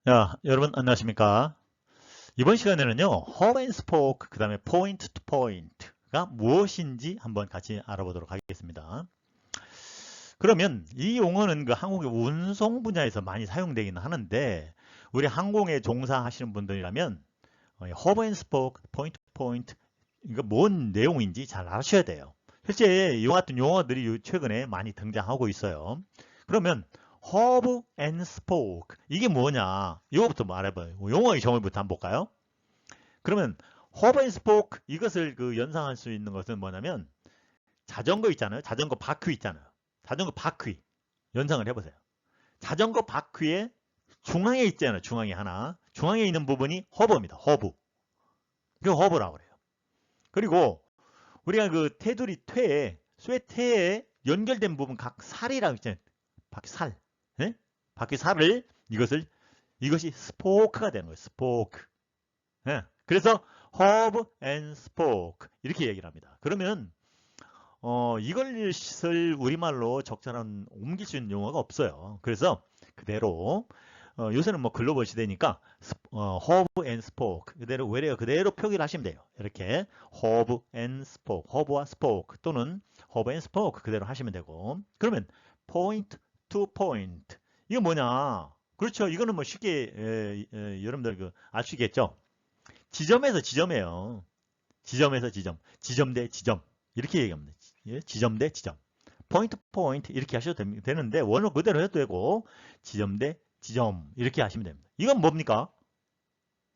야, 여러분 안녕하십니까? 이번 시간에는요, 허브 앤 스포크, 그 다음에 포인트 투 포인트가 무엇인지 한번 같이 알아보도록 하겠습니다. 그러면 이 용어는 그 항공의 운송 분야에서 많이 사용되기는 하는데, 우리 항공에 종사하시는 분들이라면 허브 앤 스포크, 포인트 투 포인트, 이거 뭔 내용인지 잘 아셔야 돼요. 실제 이 같은 용어들이 최근에 많이 등장하고 있어요. 그러면 허브 앤 스포크 이게 뭐냐? 이거부터 말해봐요. 용어의 정의부터 한번 볼까요? 그러면 허브 앤 스포크 이것을 그 연상할 수 있는 것은 뭐냐면 자전거 있잖아요. 자전거 바퀴 있잖아요. 자전거 바퀴 연상을 해보세요. 자전거 바퀴의 중앙에 있잖아요. 중앙에 하나. 중앙에 있는 부분이 허브입니다. 허브. 그 허브라고 그래요. 그리고 우리가 그 테두리 퇴에 쇠퇴에 연결된 부분 각 살이라고 있잖아요. 바퀴 살. 예? 바퀴 살을 이것이 스포크가 되는 거예요. 스포크. 예. 그래서 허브 앤 스포크 이렇게 얘기를 합니다. 그러면 이것을 우리말로 적절한 옮길 수 있는 용어가 없어요. 그래서 그대로 요새는 뭐 글로벌 시대니까 허브 앤 스포크 그대로 표기를 하시면 돼요. 이렇게 허브 앤 스포크, 허브와 스포크 또는 허브 앤 스포크 그대로 하시면 되고 그러면 포인트 투 포인트 이거 뭐냐? 그렇죠. 이거는 뭐 쉽게 여러분들 알 수 있겠죠. 지점에서 지점이에요. 지점에서 지점, 지점 대 지점 이렇게 얘기합니다. 예? 지점 대 지점, 포인트 포인트 이렇게 하셔도 되는데 원어 그대로 해도 되고 지점 대 지점 이렇게 하시면 됩니다. 이건 뭡니까?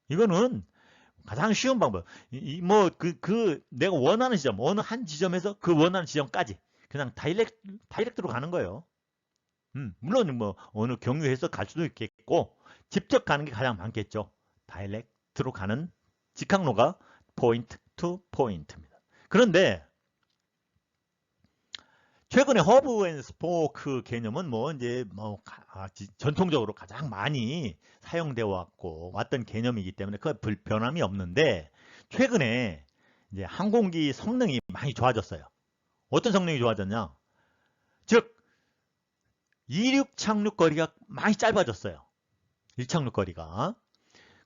이거는 가장 쉬운 방법. 내가 원하는 지점, 어느 한 지점에서 그 원하는 지점까지 그냥 다이렉트로 가는 거예요. 물론 뭐 어느 경유해서 갈 수도 있겠고 직접 가는 게 가장 많겠죠. 다이렉트로 가는 직항로가 포인트 투 포인트입니다. 그런데 최근에 허브 앤 스포크 개념은 뭐 이제 전통적으로 가장 많이 사용되어 왔던 개념이기 때문에 그 불편함이 없는데 최근에 이제 항공기 성능이 많이 좋아졌어요. 어떤 성능이 좋아졌냐? 즉 이륙 착륙 거리가 많이 짧아졌어요. 이착륙 거리가.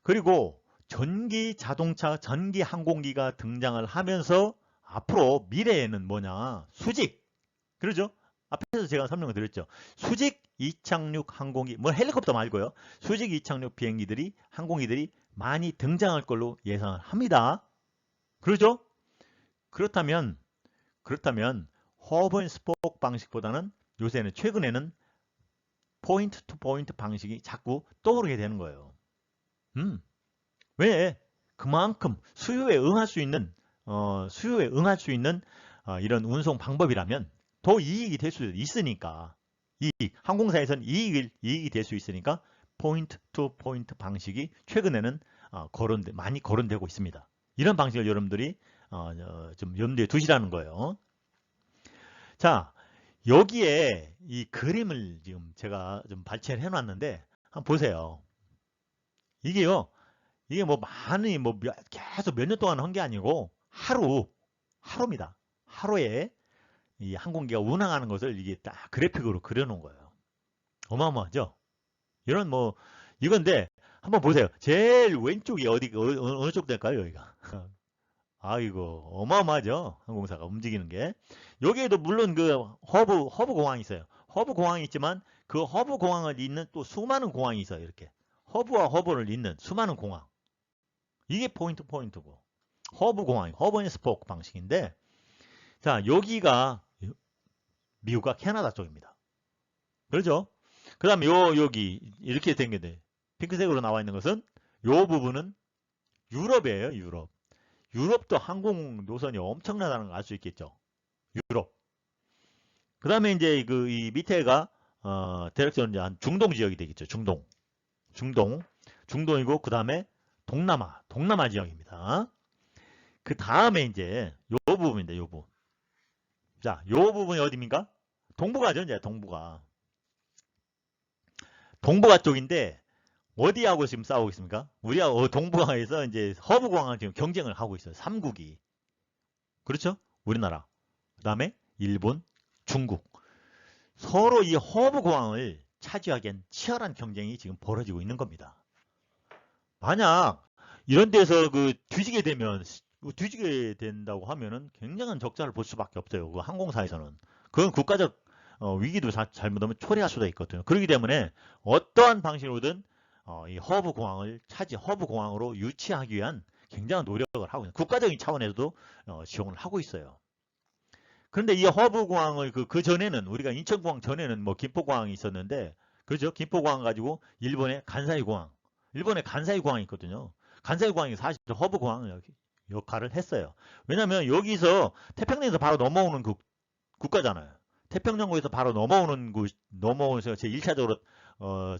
그리고 전기 자동차, 전기 항공기가 등장을 하면서 앞으로 미래에는 뭐냐? 수직. 그러죠? 앞에서 제가 설명을 드렸죠. 수직 이착륙 항공기, 뭐 헬리콥터 말고요. 수직 이착륙 비행기들이, 항공기들이 많이 등장할 걸로 예상을 합니다. 그러죠? 그렇다면, 허브 앤 스포크 방식보다는 요새는 최근에는 포인트 투 포인트 방식이 자꾸 떠오르게 되는 거예요. 왜? 그만큼 수요에 응할 수 있는 이런 운송 방법이라면 더 이익이 될 수 있으니까 항공사에서는 이익이 될 수 있으니까 포인트 투 포인트 방식이 최근에는 많이 거론되고 있습니다. 이런 방식을 여러분들이 좀 염두에 두시라는 거예요. 자, 여기에 이 그림을 지금 제가 좀 발췌를 해놨는데 한번 보세요. 이게 뭐 많이 계속 몇 년 동안 한 게 아니고 하루입니다. 하루에 이 항공기가 운항하는 것을 이게 딱 그래픽으로 그려놓은 거예요. 어마어마하죠? 이런 이건데 한번 보세요. 제일 왼쪽이 어느 쪽 될까요, 여기가? 아이고, 어마어마하죠? 항공사가 움직이는 게. 여기에도 물론 그 허브 공항이 있어요. 허브 공항이 있지만 그 허브 공항을 잇는 또 수많은 공항이 있어요, 이렇게. 허브와 허브를 잇는 수많은 공항. 이게 포인트고. 허브 앤 스포크 방식인데, 자, 여기가 미국과 캐나다 쪽입니다. 그렇죠? 그 다음에 여기, 이렇게 된 게 돼. 핑크색으로 나와 있는 것은, 요 부분은 유럽이에요, 유럽. 유럽도 항공 노선이 엄청나다는 걸 알 수 있겠죠. 유럽. 그 다음에 이제 이 밑에가, 대략적으로 이제 한 중동 지역이 되겠죠. 중동이고, 그 다음에 동남아 지역입니다. 그 다음에 이제 요 부분인데, 요 부분. 자, 요 부분이 어디입니까? 동북아죠, 이제 동북아. 동북아 쪽인데 어디하고 지금 싸우고 있습니까? 우리가 동북아에서 이제 허브공항을 지금 경쟁을 하고 있어요. 3국이. 그렇죠? 우리나라. 그 다음에 일본, 중국. 서로 이 허브공항을 차지하기 위한 치열한 경쟁이 지금 벌어지고 있는 겁니다. 만약 이런 데서 그 뒤지게 된다고 하면은 굉장한 적자를 볼 수밖에 없어요. 그 항공사에서는. 그건 국가적 위기도 잘못하면 초래할 수도 있거든요. 그렇기 때문에 어떠한 방식으로든 이 허브 공항을 허브 공항으로 유치하기 위한 굉장한 노력을 하고 있어요. 국가적인 차원에서도 지원을 하고 있어요. 그런데 이 허브 공항을 그 전에는 우리가 인천공항 전에는 뭐 김포공항이 있었는데 그렇죠? 김포공항 가지고 일본의 간사이 공항, 일본의 간사이 공항이 있거든요. 간사이 공항이 사실 허브 공항 역할을 했어요. 왜냐하면 여기서 태평양에서 바로 넘어오는 그 국가잖아요. 태평양에서 바로 넘어오면서 제 1차적으로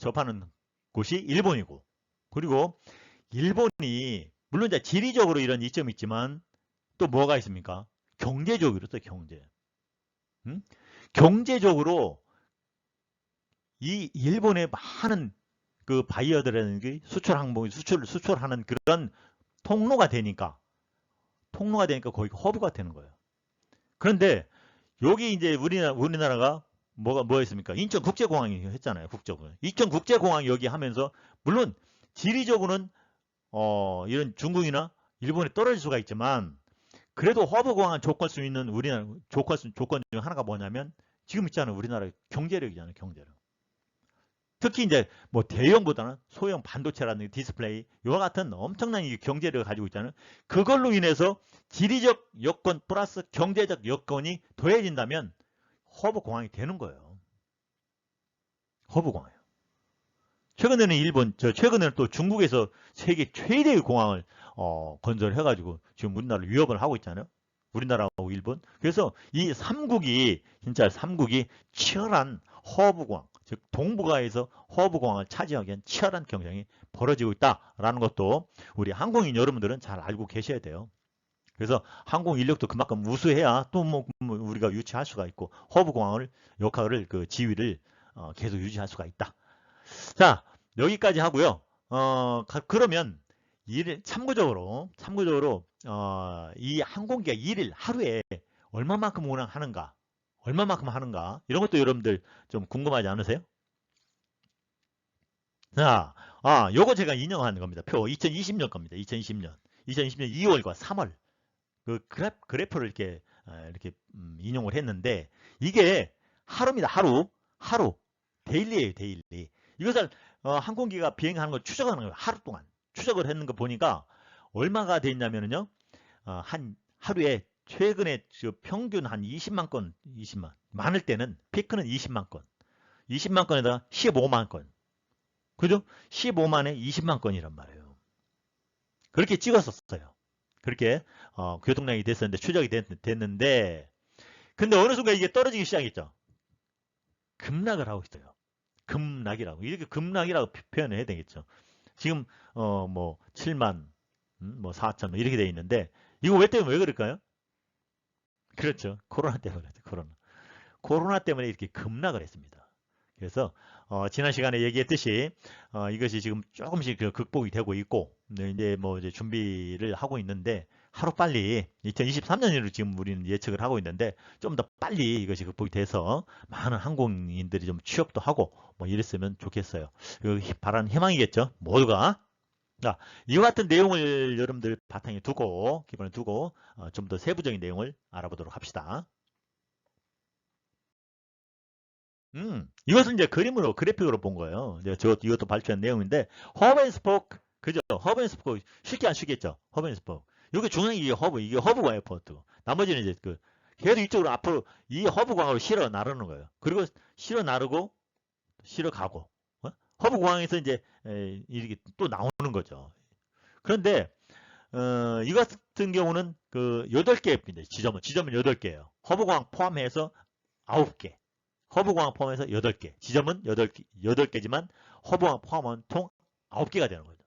접하는 곳이 일본이고 그리고 일본이 물론 이제 지리적으로 이런 이점이 있지만 또 뭐가 있습니까? 경제적으로 또 경제. 음? 경제적으로 이 일본의 많은 그 바이어들이라는 게 수출 항목이 수출하는 그런 통로가 되니까 거의 허브가 되는 거예요. 그런데 여기 이제 우리나라가 뭐였습니까? 인천국제공항이 했잖아요. 국적을. 인천국제공항이 여기 하면서 물론 지리적으로는 이런 중국이나 일본에 떨어질 수가 있지만 그래도 허브 공항을 족할 수 있는 우리나라 조건 중 하나가 뭐냐면 지금 있잖아요. 우리나라 경제력이잖아요. 경제력. 특히 이제 뭐 대형보다는 소형 반도체라든지 디스플레이 이와 같은 엄청난 경제력을 가지고 있잖아요. 그걸로 인해서 지리적 여건 플러스 경제적 여건이 더해진다면 허브 공항이 되는 거예요. 허브 공항이요. 최근에는 또 중국에서 세계 최대의 공항을 건설해가지고 지금 우리나라를 위협을 하고 있잖아요. 우리나라하고 일본. 그래서 이 3국이 진짜 3국이 치열한 허브공항, 즉 동북아에서 허브공항을 차지하기 위한 치열한 경쟁이 벌어지고 있다라는 것도 우리 항공인 여러분들은 잘 알고 계셔야 돼요. 그래서 항공 인력도 그만큼 우수해야 또 뭐 우리가 유치할 수가 있고 허브공항을 역할을 그 지위를 계속 유지할 수가 있다. 자, 여기까지 하고요. 그러면 참고적으로 이 항공기가 일일 하루에 얼마만큼 운항하는가, 얼마만큼 하는가 이런 것도 여러분들 좀 궁금하지 않으세요? 자, 요거 제가 인용한 겁니다. 표 2020년 겁니다. 2020년 2월과 3월 그 그래프를 이렇게 인용을 했는데 이게 하루입니다. 하루 데일리예요. 데일리. 이것을 항공기가 비행하는 걸 추적하는 거예요. 하루 동안 추적을 했는 거 보니까 얼마가 돼 있냐면요. 한 하루에 최근에 평균 한 20만 건, 20만 많을 때는 피크는 20만 건, 20만 건에다가 15만 건, 그죠? 15만에 20만 건이란 말이에요. 그렇게 찍었었어요. 그렇게 교통량이 됐었는데 추적이 됐는데 근데 어느 순간 이게 떨어지기 시작했죠. 급락을 하고 있어요. 급락이라고 이렇게 급락이라고 표현을 해야 되겠죠. 지금 뭐 7만 뭐 4천 이렇게 돼 있는데 이거 왜 그럴까요? 그렇죠. 코로나 때문에 코로나 때문에 이렇게 급락을 했습니다. 그래서 지난 시간에 얘기했듯이 이것이 지금 조금씩 극복이 되고 있고 이제 뭐 이제 준비를 하고 있는데 하루 빨리 2023년으로 지금 우리는 예측을 하고 있는데 좀 더 빨리 이것이 극복이 돼서 많은 항공인들이 좀 취업도 하고 뭐 이랬으면 좋겠어요. 바라는 희망이겠죠. 모두가. 자, 이와 같은 내용을 여러분들 바탕에 두고 기본에 두고 좀 더 세부적인 내용을 알아보도록 합시다. 이것은 이제 그래픽으로 본 거예요. 이것도 발표한 내용인데, 허브앤스포크, 그죠? 허브앤스포크, 쉽게 안 쉽겠죠? 허브앤스포크. 여기 중앙이 이게 허브가 에어포트. 나머지는 이제 계속 이쪽으로 앞으로 이 허브 광으로 실어 나르는 거예요. 그리고 실어 나르고, 실어 가고. 허브 광에서 이제, 이렇게 또 나오는 거죠. 그런데, 이거 같은 경우는 8개입니다. 지점은 8개예요. 허브광 포함해서 9개. 허브공항 포함해서 8개. 지점은 8개지만 허브공항 포함하면 총 9개가 되는 거죠.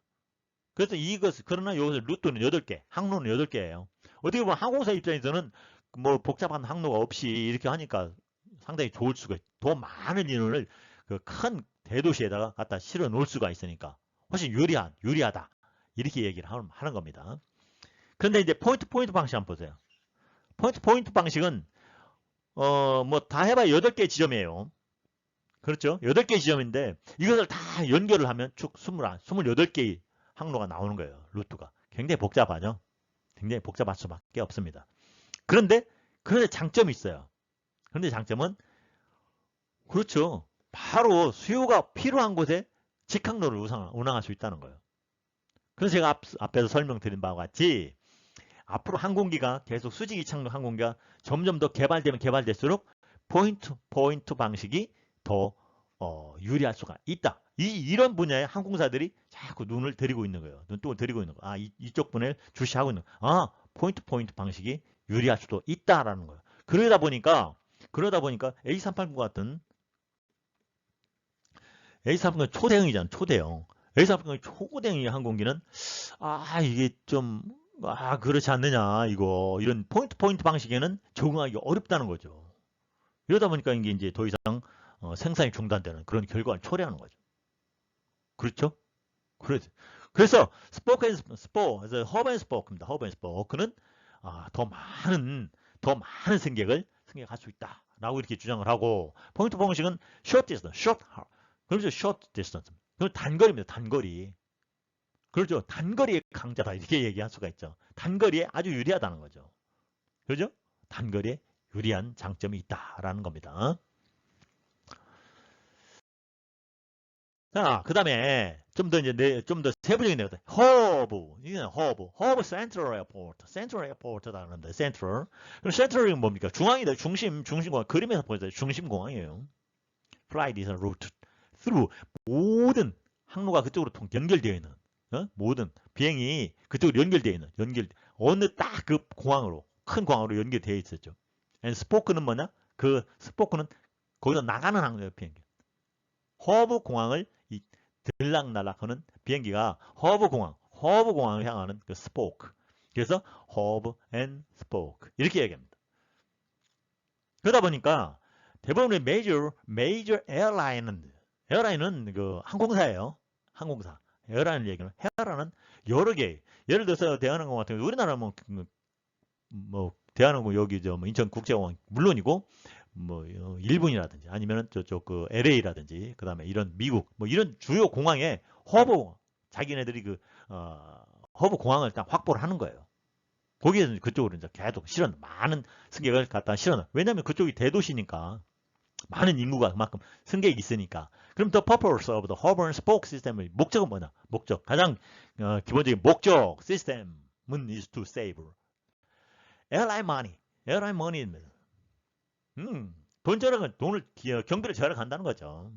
그래서 그러나 여기서 루트는 8개, 항로는 8개예요. 어떻게 보면 항공사 입장에서는 뭐 복잡한 항로가 없이 이렇게 하니까 상당히 좋을 수가 있죠. 더 많은 인원을 그 큰 대도시에다가 갖다 실어 놓을 수가 있으니까 훨씬 유리하다. 이렇게 얘기를 하는 겁니다. 그런데 이제 포인트 방식 한번 보세요. 포인트 방식은 뭐 다 해봐야 8개 지점이에요. 그렇죠? 8개 지점인데 이것을 다 연결을 하면 쭉 28개 항로가 나오는 거예요. 루트가. 굉장히 복잡하죠. 굉장히 복잡할 수밖에 없습니다. 그런데 장점이 있어요. 그런데 장점은 그렇죠. 바로 수요가 필요한 곳에 직항로를 운항할 수 있다는 거예요. 그래서 제가 앞에서 설명드린 바와 같이 앞으로 항공기가 계속 수직 이착륙 항공기가 점점 더 개발되면 개발될수록 포인트 방식이 더 유리할 수가 있다. 이런 분야의 항공사들이 자꾸 눈을 들이고 있는 거예요. 눈독을 들이고 있는 거예요. 이쪽 분야를 주시하고 있는 거예요. 포인트 방식이 유리할 수도 있다라는 거예요. 그러다 보니까 A380 같은 A380은 초대형이잖아. 초대형. A380은 초대형 항공기는 이게 좀 그렇지 않느냐 이런 포인트 방식에는 적응하기 어렵다는 거죠. 이러다 보니까 이제 더 이상 생산이 중단되는 그런 결과를 초래하는 거죠. 그렇죠? 그래서 허브 앤 스포크입니다. 허브 앤 스포크는 더 많은 승객을 승객할 수 있다라고 이렇게 주장을 하고 포인트 방식은 그렇죠. short distance. 그건 단거리입니다. 단거리. 그렇죠. 단거리의 강자다 이렇게 얘기할 수가 있죠. 단거리에 아주 유리하다는 거죠. 그렇죠? 단거리에 유리한 장점이 있다라는 겁니다. 자, 그 다음에 좀 더 세부적인 내용. 허브 센트럴 에어포트라는데 센트럴. 그럼 센트럴이 뭡니까? 중앙이다. 중심공항. 그림에서 보여요. 중심공항이에요. Flight is a route through 모든 항로가 그쪽으로 연결되어 있는 모든 비행이 그쪽으로 연결되어 있는 어느 딱 그 공항으로 큰 공항으로 연결되어 있었죠. 스포크는 뭐냐? 그 스포크는 거기서 나가는 항로 비행기. 허브 공항을 들락날락하는 비행기가 허브 공항을 향하는 그 스포크. 그래서 허브 앤 스포크 이렇게 얘기합니다. 그러다 보니까 대부분의 메이저 에어라인은 그 항공사예요. 항공사. 에어라인 얘기는 에어라인은 여러 개. 예를 들어서 대한항공 같은 경우 우리나라 대한항공 여기 인천국제공항 물론이고 일본이라든지 아니면 저쪽 그 LA라든지 그다음에 이런 미국 이런 주요 공항에 자기네들이 허브 공항을 딱 확보를 하는 거예요. 거기에서 그쪽으로 이제 계속 많은 승객을 갖다 실어놔. 왜냐하면 그쪽이 대도시니까 많은 인구가 그만큼 승객이 있으니까. 그럼 the purpose of the hub and spoke system의 목적은 뭐냐? 가장 기본적인 목적 시스템은 is to save airline money입니다. 경비를 절약한다는 거죠.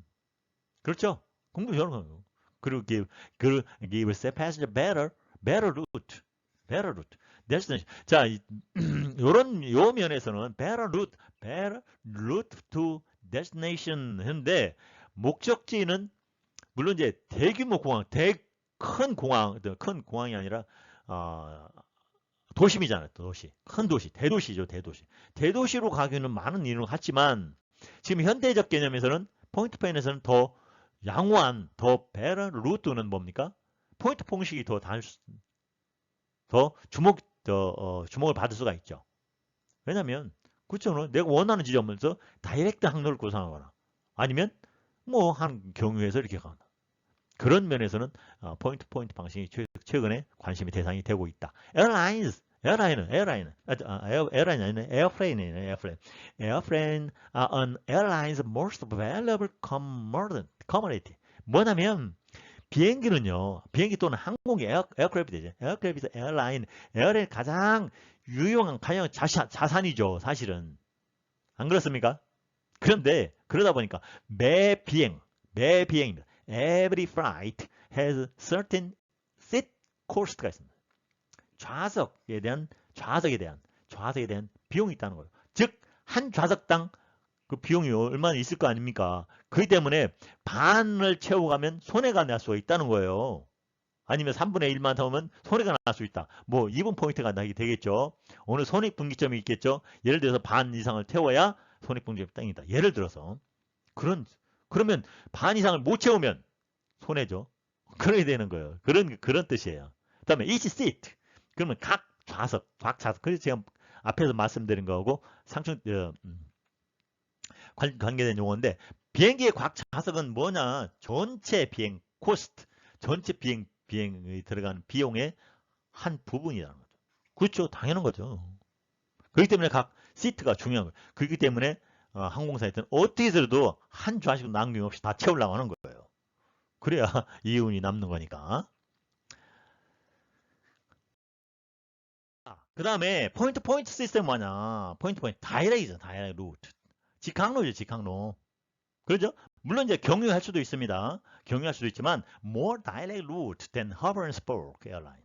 그렇죠? 공부 절약하는 거. 그리고 give passenger better route. destination. 자, 요 면에서는 better route to destination 했는데 목적지는 물론 이제 대규모 공항, 큰 공항이 아니라 도심이잖아요. 큰 도시, 대도시죠. 대도시로 가기는 많은 일을 하지만 지금 현대적 개념에서는 포인트에서는 더 양호한, 더 better 루트는 뭡니까? 포인트 방식이 더 주목을 받을 수가 있죠. 왜냐면 그렇죠. 내가 원하는 지점에서 다이렉트 항로를 구상하거나 아니면 한 경유해서 이렇게 가거나 그런 면에서는 포인트 방식이 최근에 관심의 대상이 되고 있다. 에어라인은 Airplane are an airline's most valuable commodity. 뭐냐면 비행기 또는 항공기 에어크래프트죠. 에어크래프트 에어라인 가장 유용한 가장 자산이죠. 사실은 안 그렇습니까? 그런데 그러다 보니까 매 비행입니다. Every flight has certain seat cost가 있습니다. 좌석에 대한 비용이 있다는 거예요. 즉 한 좌석당 그 비용이 얼마나 있을 거 아닙니까? 그렇기 때문에 반을 채워가면 손해가 날 수가 있다는 거예요. 아니면 3분의 1만 더우면 손해가 날 수 있다. 2분 포인트가 나게 되겠죠. 어느 손익분기점이 있겠죠. 예를 들어서 반 이상을 태워야 손익분기점이 땅이다. 예를 들어서 그러면 반 이상을 못 채우면 손해죠. 그래야 되는 거예요. 그런 뜻이에요. 그다음에 each seat. 그러면 각 좌석. 그래서 제가 앞에서 말씀드린 거하고 관계된 용어인데 비행기의 각 좌석은 뭐냐? 전체 비행 코스트, 전체 비행 비행에 들어가는 비용의 한 부분이라는 거죠. 그렇죠. 당연한 거죠. 그렇기 때문에 각 시트가 중요한 거예요. 그렇기 때문에 항공사에서는 어떻게 해서도 한 좌식 남김없이 다 채우려고 하는 거예요. 그래야 이윤이 남는 거니까. 그 다음에 포인트 시스템 뭐냐. 포인트 다이렉트죠. 다이렉트 루트. 직항로죠. 직항로. 그렇죠? 물론 이제 경유할 수도 있습니다. 경유할 수도 있지만 more direct route than hub and spoke airline.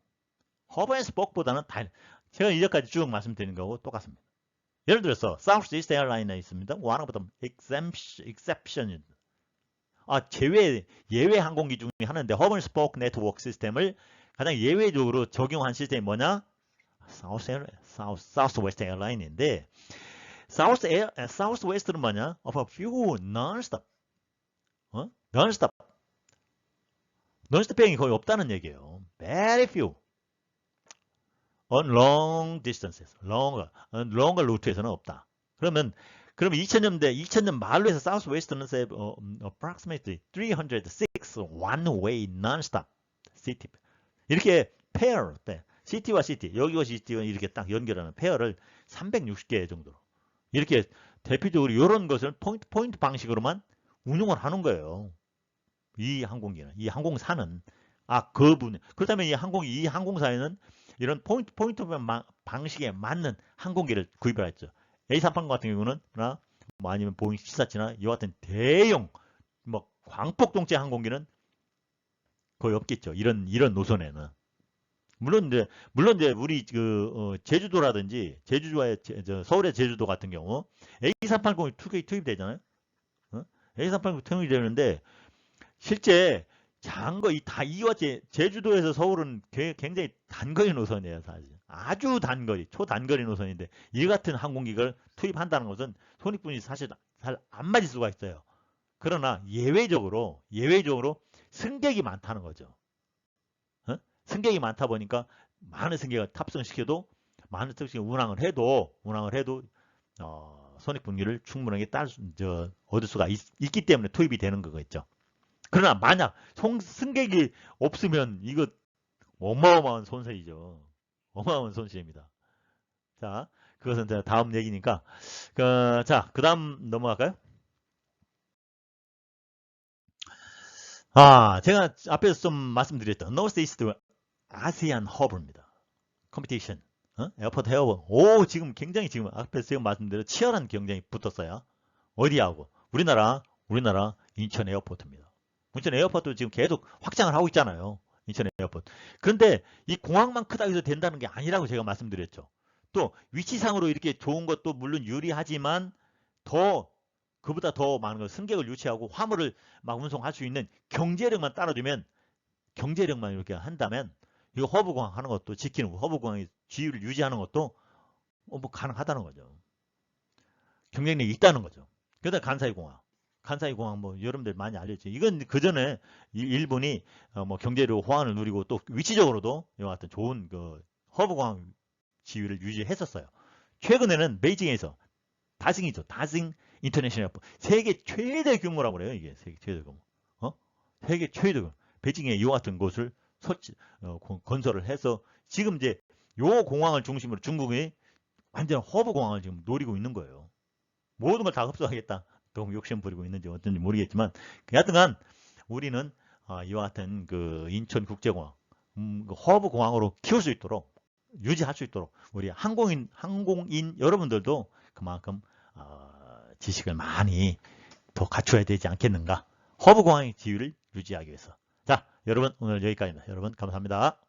hub and spoke보다는 제가 이제까지 쭉 말씀드린 거하고 똑같습니다. 예를 들어서 Southeast Airline에 있습니다. one of the exception. 예외 항공기 중에 하나인데 hub and spoke 네트워크 시스템을 가장 예외적으로 적용한 시스템이 뭐냐? Southwest Airline인데 Southwest는 뭐냐? Of a few non-stop. non-stop 비행이 거의 없다는 얘기예요. Very few. On long distances. longer route에서는 없다. 그러면 2000년 말로 해서 Southwest는 approximately 306 one-way non-stop city. 이렇게 pair, city와 city, 여기와 city와 이렇게 딱 연결하는 페어를 360개 정도로. 이렇게 대표적으로 이런 것을 포인트 방식으로만 운용을 하는 거예요. 이 항공기는, 이 항공사는, 그렇다면 이 항공사에는 이런 포인트 방식에 맞는 항공기를 구입을 했죠. A380 같은 경우는, 아니면 보잉 747나 이와 같은 대형, 광폭동체 항공기는 거의 없겠죠. 이런 노선에는. 물론 이제 우리 제주도라든지 서울의 제주도 같은 경우 A380이 투입되잖아요. A380 투입이 되는데 실제 이와 제주도에서 서울은 굉장히 단거리 노선이에요, 사실. 아주 단거리, 초단거리 노선인데 이 같은 항공기를 투입한다는 것은 손익분이 사실 잘 안 맞을 수가 있어요. 그러나 예외적으로 승객이 많다는 거죠. 승객이 많다 보니까 많은 승객을 탑승시켜도 많은 승객이 운항을 해도 손익분기를 충분하게 얻을 수가 있기 때문에 투입이 되는 거겠죠. 그러나 만약 승객이 없으면 이거 어마어마한 손실이죠. 어마어마한 손실입니다. 자, 그것은 다음 얘기니까. 그 다음 넘어갈까요? 제가 앞에서 좀 말씀드렸던 Northeast 아세안 허브입니다. 컴피티션, 에어포트 헤어버. 지금 앞에서 제가 말씀드린 치열한 경쟁이 붙었어요. 어디하고? 우리나라 인천 에어포트입니다. 인천 에어포트 지금 계속 확장을 하고 있잖아요. 인천 에어포트. 그런데 이 공항만 크다고 해서 된다는 게 아니라고 제가 말씀드렸죠. 또 위치상으로 이렇게 좋은 것도 물론 유리하지만 그보다 더 많은 승객을 유치하고 화물을 막 운송할 수 있는 경제력만 따라주면, 경제력만 이렇게 한다면 이거 허브공항 하는 것도 지키는 거, 허브공항의 지위를 유지하는 것도 가능하다는 거죠. 경쟁력이 있다는 거죠. 그다음 간사이공항 여러분들 많이 알려져. 이건 그 전에 일본이 경제력 호환을 누리고 또 위치적으로도 이와 같은 좋은 허브공항 지위를 유지했었어요. 최근에는 베이징에서 다싱이죠. 다싱 인터내셔널 에어포트. 세계 최대 규모라고 그래요. 이게 세계 최대 규모. 세계 최대 규모. 베이징에 이와 같은 곳을 건설을 해서 지금 이제 요 공항을 중심으로 중국이 완전 허브 공항을 지금 노리고 있는 거예요. 모든 걸 다 흡수하겠다. 너무 욕심 부리고 있는지 어떤지 모르겠지만, 하여튼간 우리는 이와 같은 인천국제공항, 허브 공항으로 키울 수 있도록, 유지할 수 있도록 우리 항공인 여러분들도 그만큼 지식을 많이 더 갖춰야 되지 않겠는가. 허브 공항의 지위를 유지하기 위해서. 자, 여러분 오늘 여기까지입니다. 여러분 감사합니다.